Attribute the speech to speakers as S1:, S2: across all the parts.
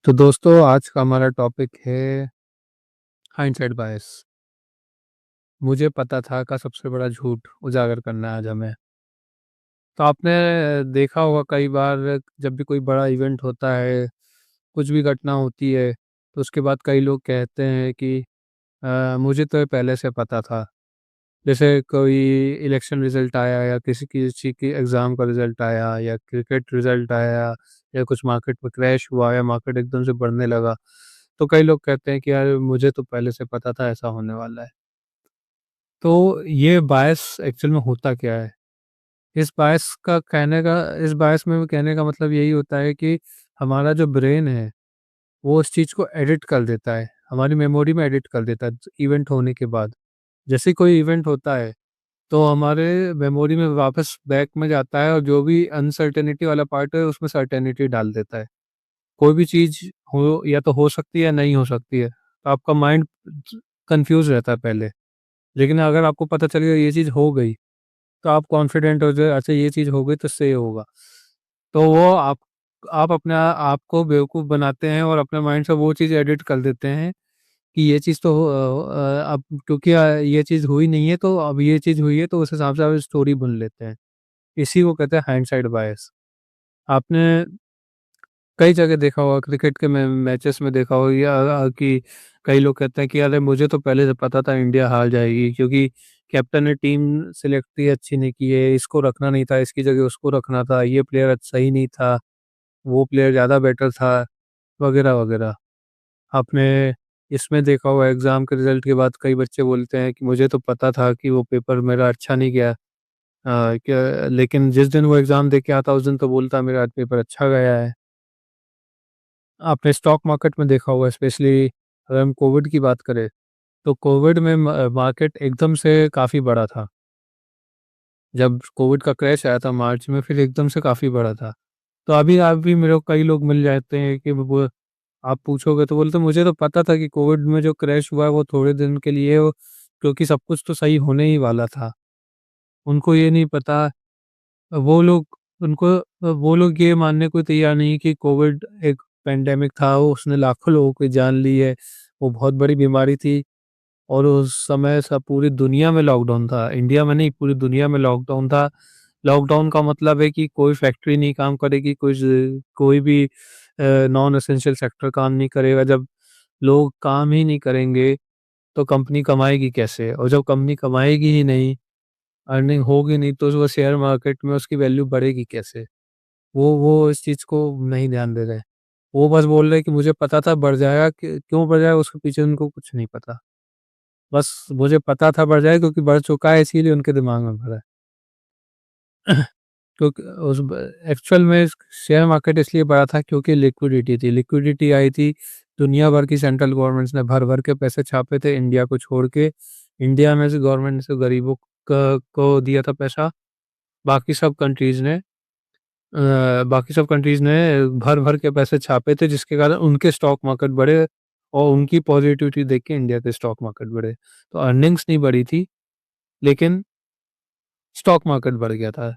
S1: तो दोस्तों आज का हमारा टॉपिक है हाइंडसाइट बायस। मुझे पता था का सबसे बड़ा झूठ उजागर करना है आज हमें। तो आपने देखा होगा कई बार जब भी कोई बड़ा इवेंट होता है, कुछ भी घटना होती है, तो उसके बाद कई लोग कहते हैं कि मुझे तो ये पहले से पता था। जैसे कोई इलेक्शन रिज़ल्ट आया या किसी किसी की एग्ज़ाम का रिज़ल्ट आया या क्रिकेट रिज़ल्ट आया या कुछ मार्केट में क्रैश हुआ या मार्केट एकदम से बढ़ने लगा, तो कई लोग कहते हैं कि यार मुझे तो पहले से पता था ऐसा होने वाला है। तो ये बायस एक्चुअल में होता क्या है? इस बायस में कहने का मतलब यही होता है कि हमारा जो ब्रेन है, वो उस चीज़ को एडिट कर देता है, हमारी मेमोरी में एडिट कर देता है इवेंट होने के बाद। जैसे ही कोई इवेंट होता है तो हमारे मेमोरी में वापस बैक में जाता है और जो भी अनसर्टेनिटी वाला पार्ट है उसमें सर्टेनिटी डाल देता है। कोई भी चीज़ हो या तो हो सकती है या नहीं हो सकती है। तो आपका माइंड कन्फ्यूज़ रहता है पहले। लेकिन अगर आपको पता चल गया ये चीज़ हो गई, तो आप कॉन्फिडेंट हो जाए अच्छा ये चीज़ हो गई तो सही होगा। तो वो आप अपने आप को बेवकूफ़ बनाते हैं और अपने माइंड से वो चीज़ एडिट कर देते हैं कि ये चीज़ तो अब क्योंकि ये चीज़ हुई नहीं है तो अब ये चीज़ हुई है तो उस हिसाब से आप स्टोरी बुन लेते हैं। इसी को कहते हैं हाइंडसाइट बायस। आपने कई जगह देखा होगा क्रिकेट के मैचेस में देखा होगा या कि कई लोग कहते हैं कि अरे मुझे तो पहले से पता था इंडिया हार जाएगी क्योंकि कैप्टन ने टीम सेलेक्ट ही अच्छी नहीं की है, इसको रखना नहीं था, इसकी जगह उसको रखना था, ये प्लेयर सही नहीं था, वो प्लेयर ज़्यादा बेटर था, वगैरह-वगैरह। आपने इसमें देखा होगा एग्ज़ाम के रिज़ल्ट के बाद कई बच्चे बोलते हैं कि मुझे तो पता था कि वो पेपर मेरा अच्छा नहीं गया। क्या लेकिन जिस दिन वो एग्ज़ाम दे के आता उस दिन तो बोलता मेरा पेपर अच्छा गया है। आपने स्टॉक मार्केट में देखा होगा स्पेशली अगर हम कोविड की बात करें, तो कोविड में मार्केट एकदम से काफ़ी बढ़ा था। जब कोविड का क्रैश आया था मार्च में फिर एकदम से काफ़ी बढ़ा था। तो अभी मेरे को कई लोग मिल जाते हैं कि वो आप पूछोगे तो बोलते मुझे तो पता था कि कोविड में जो क्रैश हुआ है वो थोड़े दिन के लिए हो क्योंकि सब कुछ तो सही होने ही वाला था। उनको ये नहीं पता वो लोग वो लोग ये मानने को तैयार नहीं कि कोविड एक पैंडेमिक था, वो उसने लाखों लोगों की जान ली है। वो बहुत बड़ी बीमारी थी और उस समय सब पूरी दुनिया में लॉकडाउन था। इंडिया में नहीं पूरी दुनिया में लॉकडाउन था। लॉकडाउन का मतलब है कि कोई फैक्ट्री नहीं काम करेगी, कोई भी नॉन एसेंशियल सेक्टर काम नहीं करेगा। जब लोग काम ही नहीं करेंगे, तो कंपनी कमाएगी कैसे? और जब कंपनी कमाएगी ही नहीं, अर्निंग होगी नहीं, तो वो शेयर मार्केट में उसकी वैल्यू बढ़ेगी कैसे? वो इस चीज़ को नहीं ध्यान दे रहे। वो बस बोल रहे हैं कि मुझे पता था बढ़ जाएगा, क क्यों बढ़ जाएगा उसके पीछे उनको कुछ नहीं पता। बस मुझे पता था बढ़ जाएगा क्योंकि बढ़ चुका है इसीलिए उनके दिमाग में भरा है। क्योंकि उस ब एक्चुअल में शेयर मार्केट इसलिए बढ़ा था क्योंकि लिक्विडिटी थी। लिक्विडिटी आई थी, दुनिया भर की सेंट्रल गवर्नमेंट्स ने भर-भर के पैसे छापे थे इंडिया को छोड़ के। इंडिया में से गवर्नमेंट ने सिर्फ़ गरीबों क को दिया था पैसा, बाकी सब कंट्रीज़ ने भर-भर के पैसे छापे थे जिसके कारण उनके स्टॉक मार्केट बढ़े और उनकी पॉज़िटिविटी देख के इंडिया के स्टॉक मार्केट बढ़े। तो अर्निंग्स नहीं बढ़ी थी, लेकिन स्टॉक मार्केट बढ़ गया था।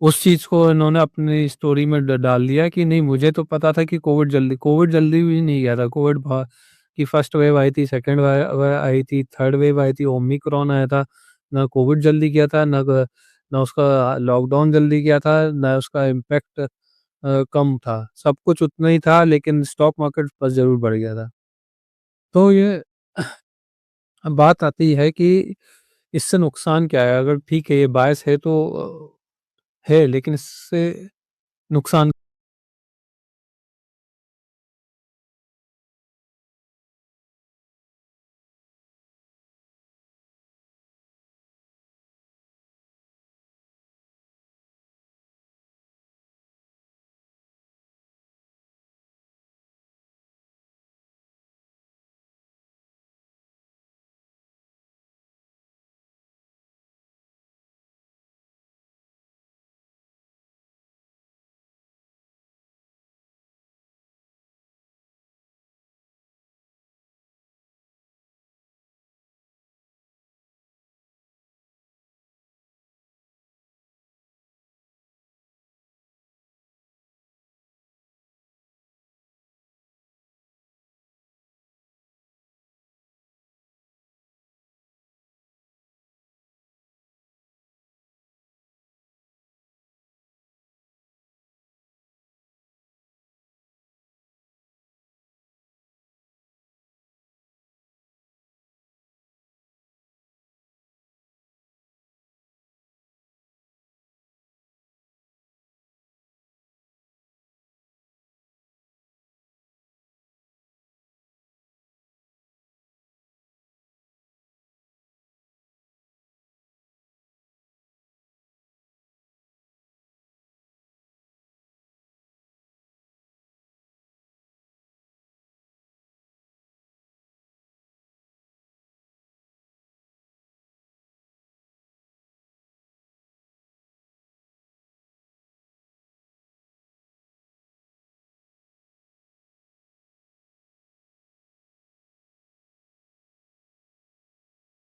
S1: उस चीज़ को इन्होंने अपनी स्टोरी में डाल दिया कि नहीं मुझे तो पता था कि कोविड जल्दी भी नहीं गया था। कोविड की फर्स्ट वेव आई थी, सेकंड वे आई थी, थर्ड वेव आई थी, ओमिक्रॉन आया था। ना कोविड जल्दी गया था, ना उसका लॉकडाउन जल्दी गया था, ना उसका इम्पैक्ट कम था। सब कुछ उतना ही था लेकिन स्टॉक मार्केट बस ज़रूर बढ़ गया था। तो ये बात आती है कि इससे नुकसान क्या है? अगर ठीक है ये बायस है तो है लेकिन इससे नुकसान